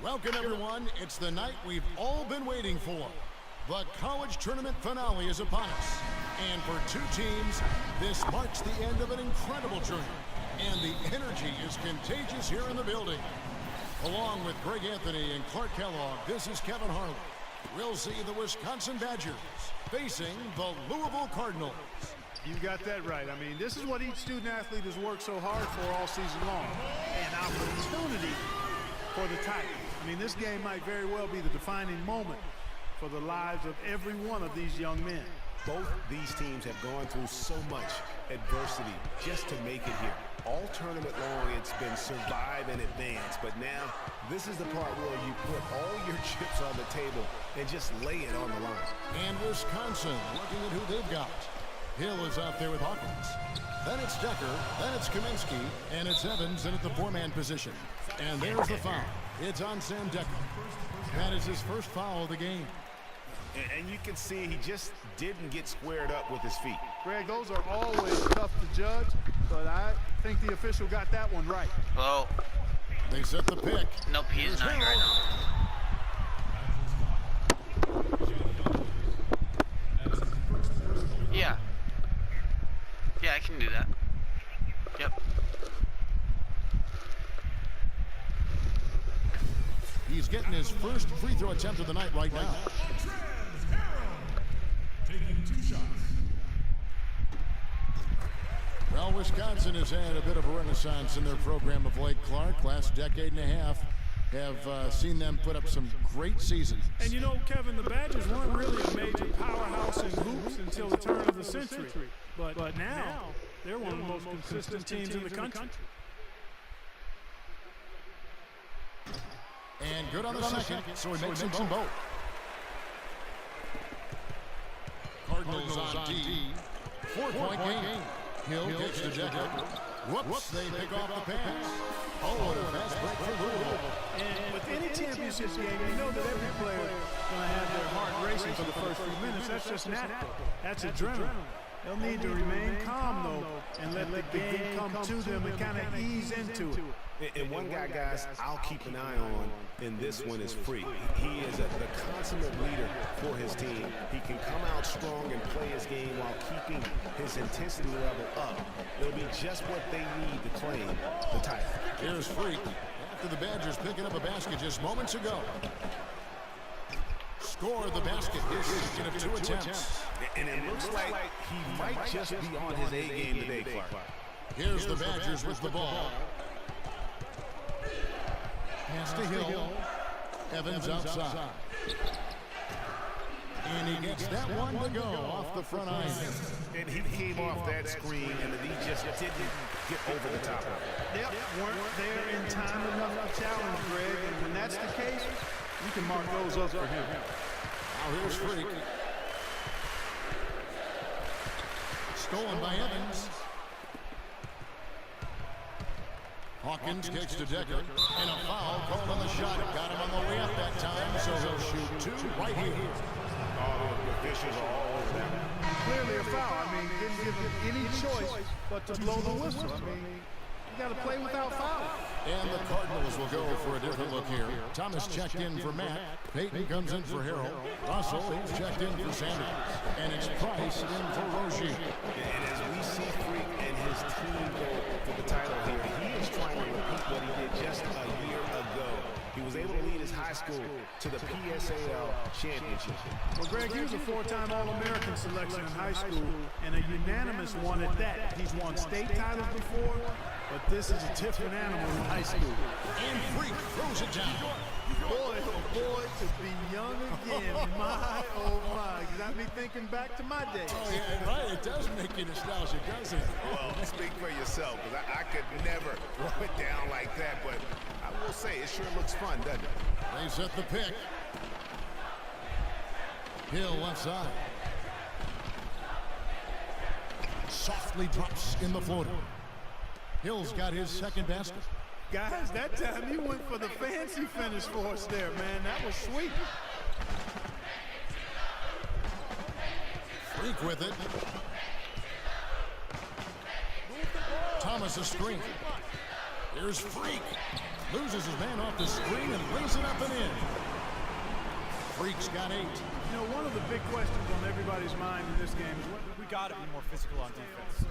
Welcome, everyone. It's the night we've all been waiting for. The college tournament finale is upon us. And for two teams, this marks the end of an incredible journey. And the energy is contagious here in the building. Along with Greg Anthony and Clark Kellogg, this is Kevin Harlan. We'll see the Wisconsin Badgers facing the Louisville Cardinals. You got that right. I mean, this is what each student athlete has worked so hard for all season long. An opportunity for the title. I mean, this game might very well be the defining moment for the lives of every one of these young men. Both these teams have gone through so much adversity just to make it here. All tournament long, it's been survive and advance, but now this is the part where you put all your chips on the table and just lay it on the line. And Wisconsin looking at who they've got. Hill is out there with Hawkins. Then it's Decker, then it's Kaminsky, and it's Evans in at the four-man position. And there's the foul. It's on Sam Decker. That is his first foul of the game. And you can see he just didn't get squared up with his feet. Greg, those are always tough to judge, but I think the official got that one right. Hello. They set the pick. Nope, he is not here right now. Yeah. Yeah, I can do that. Yep. He's getting his first free throw attempt of the night right now. Taking 2 shots. Well, Wisconsin has had a bit of a renaissance in their program of late. Clark, last decade and a half, have seen them put up some great seasons. And you know, Kevin, the Badgers weren't really a major powerhouse in hoops until the turn of the century. But now, they're one of the most consistent teams in the country. And good on the second, so he makes them both. Cardinals on D. 4-point game. Hill gets to Decker. Whoops, they pick off the pass. Oh, what a fast break for Louisville. And with any championship game, you know that every player is going to have their heart racing for the first few minutes. That's just natural. That's adrenaline. They'll need to remain calm, though, and let the game come to them and kind of ease into it. And one guy, guys, I'll keep an eye on in this one is Freak. He is the consummate leader for his team. He can come out strong and play his game while keeping his intensity level up. It'll be just what they need to claim the title. Here's Freak after the Badgers picking up a basket just moments ago. Score the basket. His second of 2 attempts. And it looks like he might just be on his A game today, Clark. Here's the Badgers with the ball. Pass to Hill. Evans outside. And he gets that one to go off the front iron. And he came off that screen, and he just didn't get over the top of it. Yep, weren't there in time enough to challenge, Greg. And when that's the case, you can mark those up for him. Now here's Freak. Stolen by Evans. Hawkins kicks to Decker, and a foul called on the shot. Got him on the way up that time, so he'll shoot 2 right here. Oh, the officials are all over them. Clearly a foul. I mean, didn't give him any choice but to blow the whistle. I mean, you got to play without foul. And the Cardinals will go for a different look here. Thomas checked in for Matt. Peyton comes in for Harrell. Russell, he's checked in for Sanders. And it's Price in for Rozier. And as we see Freak and his team go for the title here, he is trying to repeat what he did just a year ago. He was able to lead his high school to the PSAL championship. Well, Greg, he was a 4-time All-American selection in high school, and a unanimous one at that. He's won state titles before, but this is a different animal in high school. And Freak throws it down. Boy, oh boy, to be young again. My, oh my. Got me thinking back to my days. Oh, yeah, right. It does make you nostalgic, doesn't it? Well, speak for yourself, because I could never throw it down like that, but I will say it sure looks fun, doesn't it? They set the pick. Hill left side. Softly drops in the floater. Hill's got his second basket. Guys, that time he went for the fancy finish for us there, man. That was sweet. Freak with it. Thomas a screen. Here's Freak. Loses his man off the screen and lays it up and in. Freak's got 8. You know, one of the big questions on everybody's mind in this game is We got to be more physical on defense.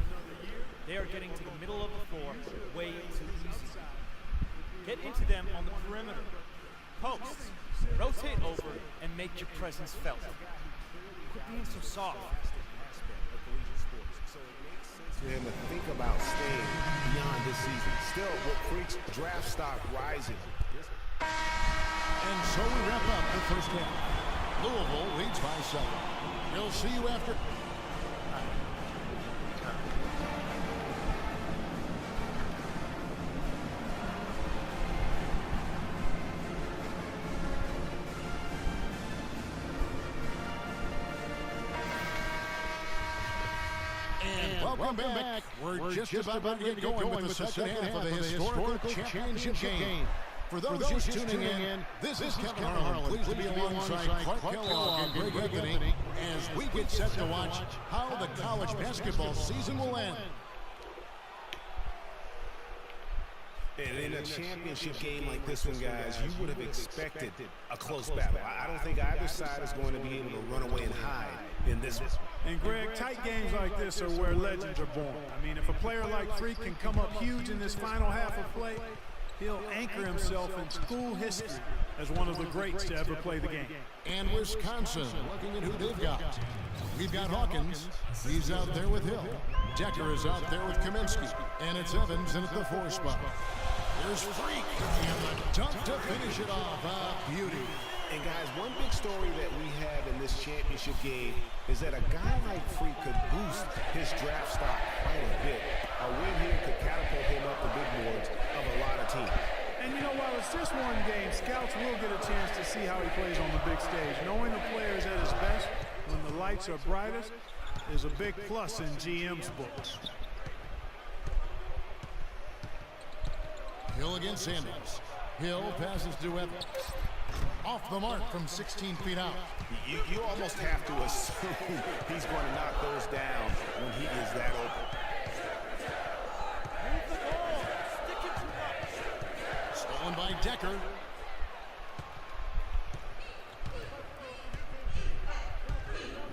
They are getting to the middle of the floor way too easy. Get into them on the perimeter. Post, rotate over, and make your presence felt. Quit being so soft. For him to think about staying beyond this season. Still, with Freak's draft stock rising. And so we wrap up the first half. Louisville leads by 7. We'll see you after. Welcome back. We're just about to get going with the second half of the historical championship game. For those just tuning in, this is Kevin Harlan. Pleased to be alongside Clark Kellogg and Greg Anthony as we get set to watch how the college basketball season will end. And in a championship game like this one, guys, you would have expected a close battle. I don't think either side is going to be able to run away and hide in this one. And Greg, tight games like this are where legends are born. I mean, if a player like Freak can come up huge in this final half of play, he'll anchor himself in school history as one of the greats to ever play the game. And Wisconsin, looking at who they've got. We've got Hawkins. He's out there with Hill. Decker is out there with Kaminsky. And it's Evans in at the 4 spot. There's Freak. And the dunk to finish it off. A beauty. And guys, one big story that we have in this championship game is that a guy like Freak could boost his draft stock quite a bit. A win here could catapult him up the big boards of a lot of teams. And you know, while it's just one game, scouts will get a chance to see how he plays on the big stage. Knowing the player is at his best when the lights are brightest is a big plus in GM's books. Hill against Sanders. Hill passes to Evans. Off the mark from 16 feet out. You almost have to assume he's going to knock those down when he is that open. Move the ball. Stick it to us. Stolen by Decker.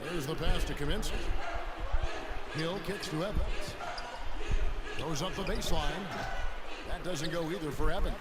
There's the pass to Kaminsky. Hill kicks to Evans. Goes up the baseline. That doesn't go either for Evans.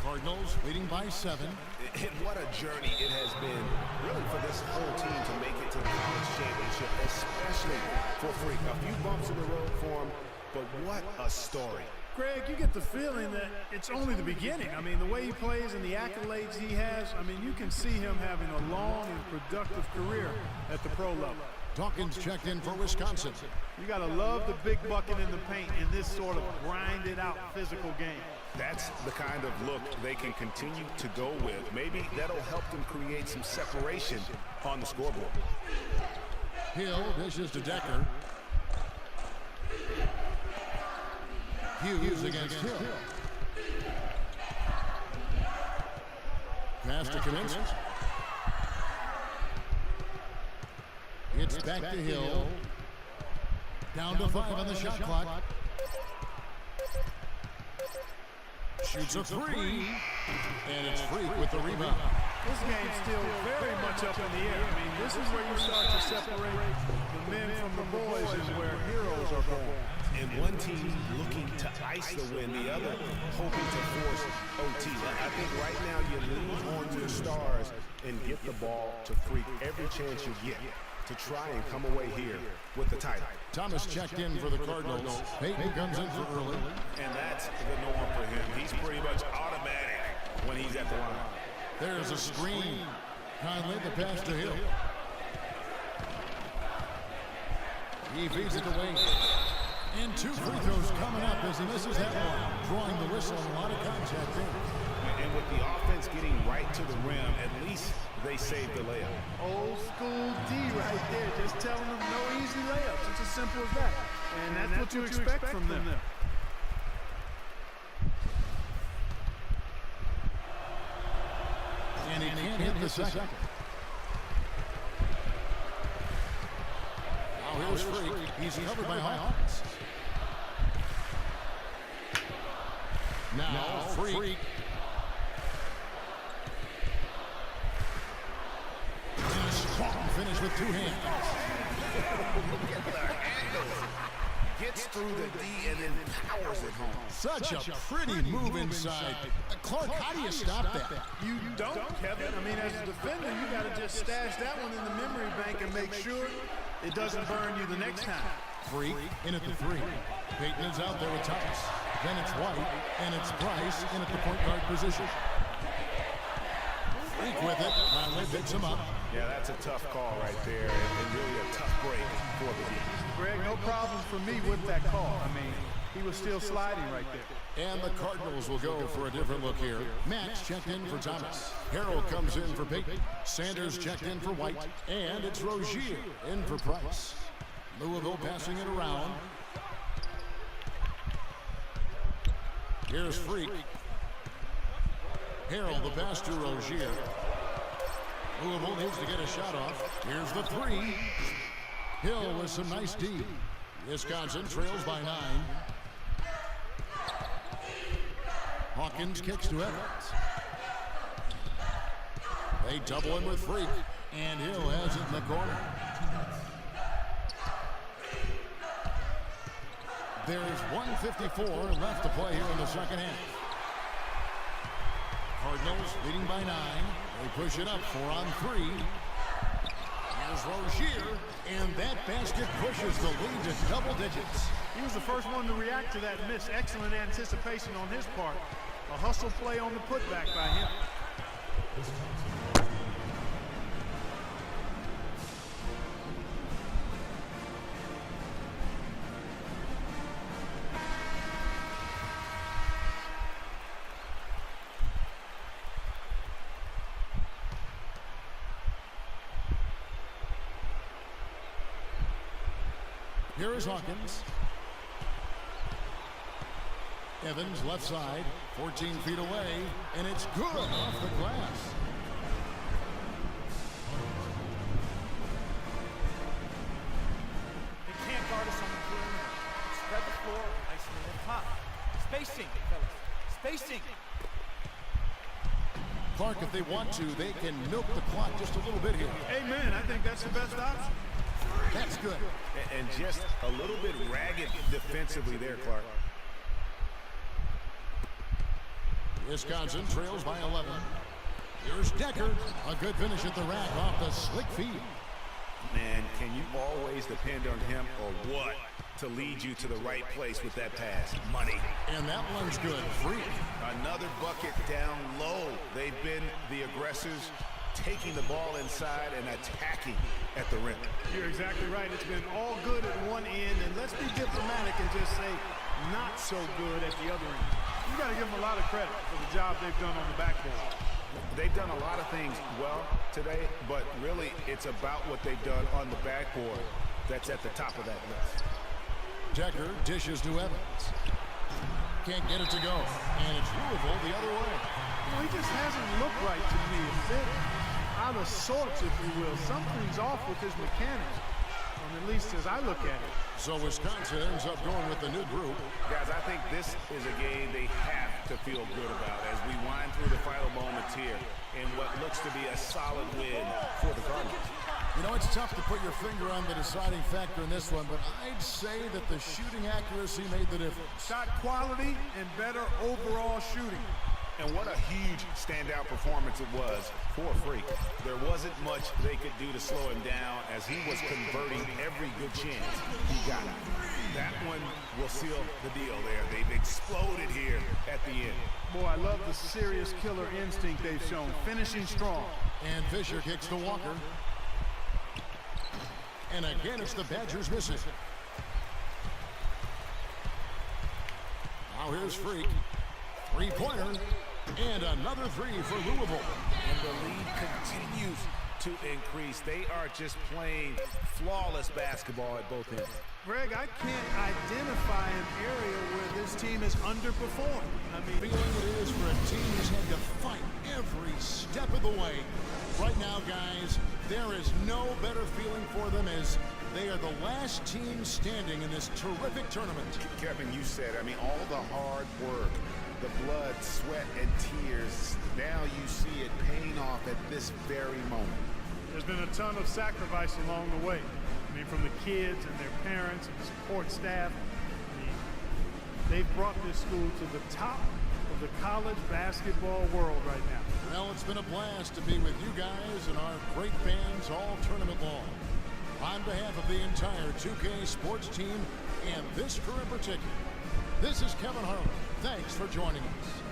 Cardinals leading by 7. And what a journey it has been, really, for this whole team to make it to the college championship, especially for Freak. A few bumps in the road for him, but what a story. Greg, you get the feeling that it's only the beginning. I mean, the way he plays and the accolades he has, I mean, you can see him having a long and productive career at the pro level. Dawkins checked in for Wisconsin. You got to love the big bucket in the paint in this sort of grinded-out physical game. That's the kind of look they can continue to go with. Maybe that'll help them create some separation on the scoreboard. Hill dishes to Decker. Hughes against Hill. Pass to Kaminsky. It's back to Hill. Down to 5 on the shot clock. Shoots a 3. And it's Freak with the rebound. This game's still very much up in the air. I mean, this is where you start to separate the men from the boys and where heroes are born. And one team looking to ice the win, the other hoping to force OT. I think right now you lean on your stars and get the ball to Freak every chance you get to try and come away here with the title. Thomas checked in for the Cardinals. Peyton comes in for early. And that's the norm for him. He's pretty much automatic when he's at the line. There's a screen. Conley the pass to Hill. He feeds it away. And 2 free throws coming up as he misses that one. Drawing the whistle and a lot of contact there. And with the offense getting right to the rim, at least they saved the layup. Old school D right there, just telling them no easy layups. It's as simple as that. And that's what you expect from them. And he can't hit the second. Now here's Freak. He's covered by Hawkins. Now Freak finish with 2 hands. Look at the angles. Gets through the D and then powers it home. Such a pretty move inside. Clark, how do you stop that? You don't, Kevin. I mean, as a defender, you got to just stash that one in the memory bank and make sure it doesn't burn you the next time. Freak in at the 3. Peyton is out there with Thomas. Then it's White, and it's Price in at the point guard position. Freak with it. Conley picks him up. Yeah, that's a tough call right there, and really a tough break for the defense. Greg, no problem for me with that call. I mean, he was still sliding right there. And the Cardinals will go for a different look here. Max checked in for Thomas. Harrell comes in for Peyton. Sanders checked in for White. And it's Rozier in for Price. Louisville passing it around. Here's Freak. Harrell the pass to Rozier. Louisville needs to get a shot off. Here's the 3. Hill with some nice D. Wisconsin trails by 9. Hawkins kicks to Evans. They double him with Freak. And Hill has it in the corner. There's 1:54 left to play here in the second half. Cardinals leading by 9. They push it up 4 on 3. Here's Rozier, and that basket pushes the lead to double digits. He was the first one to react to that miss. Excellent anticipation on his part. A hustle play on the putback by him. Here is Hawkins. Evans left side, 14 feet away, and it's good off the glass. They can't guard us on the perimeter. Spread the floor, isolate at top. Spacing, fellas. Spacing. Clark, if they want to, they can milk the clock just a little bit here. Amen. I think that's the best option. That's good. And just a little bit ragged defensively there, Clark. Wisconsin trails by 11. Here's Decker. A good finish at the rack off the slick feed. Man, can you always depend on him or what to lead you to the right place with that pass? Money. And that one's good. Free. Another bucket down low. They've been the aggressors, taking the ball inside and attacking at the rim. You're exactly right. It's been all good at one end, and let's be diplomatic and just say not so good at the other end. You got to give them a lot of credit for the job they've done on the backboard. They've done a lot of things well today, but really it's about what they've done on the backboard that's at the top of that list. Decker dishes to Evans. Can't get it to go. And it's Louisville the other way. You know, he just hasn't looked right to me. A bit out of sorts, if you will. Something's off with his mechanics, at least as I look at it. So Wisconsin ends up going with the new group. Guys, I think this is a game they have to feel good about as we wind through the final moments here in what looks to be a solid win for the Cardinals. You know, it's tough to put your finger on the deciding factor in this one, but I'd say that the shooting accuracy made the difference. Shot quality and better overall shooting. And what a huge standout performance it was for Freak. There wasn't much they could do to slow him down as he was converting every good chance he got. That one will seal the deal there. They've exploded here at the end. Boy, I love the serious killer instinct they've shown, finishing strong. And Fisher kicks to Walker. And again, it's the Badgers missing. Now here's Freak. Three-pointer. And another 3 for Louisville. And the lead continues to increase. They are just playing flawless basketball at both ends. Greg, I can't identify an area where this team has underperformed. I mean, Feeling it is for a team who's had to fight every step of the way. Right now, guys, there is no better feeling for them as they are the last team standing in this terrific tournament. Kevin, you said, I mean, all the hard work, the blood, sweat, and tears, now you see it paying off at this very moment. There's been a ton of sacrifice along the way. I mean, from the kids and their parents and the support staff. I mean, they've brought this school to the top of the college basketball world right now. Well, it's been a blast to be with you guys and our great fans all tournament long. On behalf of the entire 2K sports team and this crew in particular, this is Kevin Harlan. Thanks for joining us.